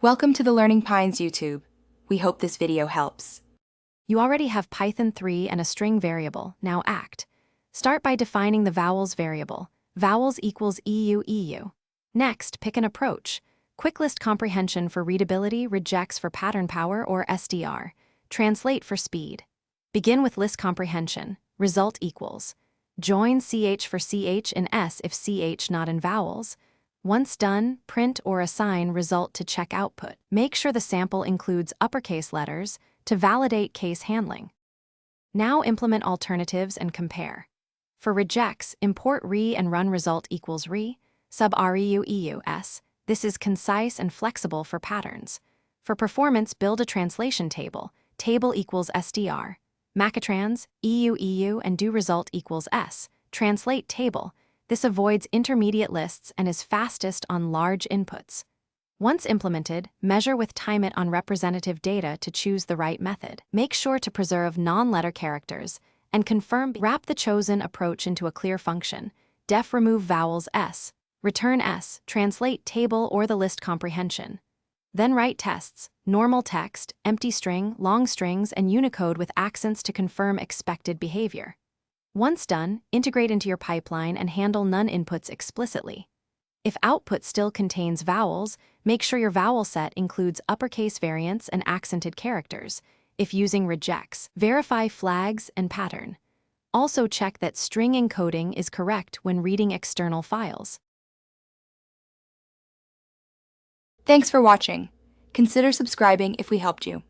Welcome to the Learning Pines YouTube. We hope this video helps. You already have Python 3 and a string variable, now act. Start by defining the vowels variable. Vowels equals EU. Next, pick an approach. Quick list comprehension for readability, regex for pattern power, or SDR. Translate for speed. Begin with list comprehension. Result equals. Join CH for CH in S if CH not in vowels. Once done, print or assign result to check output. Make sure the sample includes uppercase letters to validate case handling. Now implement alternatives and compare. For regex, import re and run result equals re, sub reu. This is concise and flexible for patterns. For performance, build a translation table. Table equals SDR. Macatrans, EU, and do result equals S. Translate table. This avoids intermediate lists and is fastest on large inputs. Once implemented, measure with time it on representative data to choose the right method. Make sure to preserve non-letter characters and confirm. Wrap the chosen approach into a clear function. Def remove vowels S. Return S. Translate table or the list comprehension. Then write tests, normal text, empty string, long strings, and Unicode with accents to confirm expected behavior. Once done, integrate into your pipeline and handle none inputs explicitly. If output still contains vowels, make sure your vowel set includes uppercase variants and accented characters. If using regex, verify flags and pattern. Also check that string encoding is correct when reading external files. Thanks for watching. Consider subscribing if we helped you.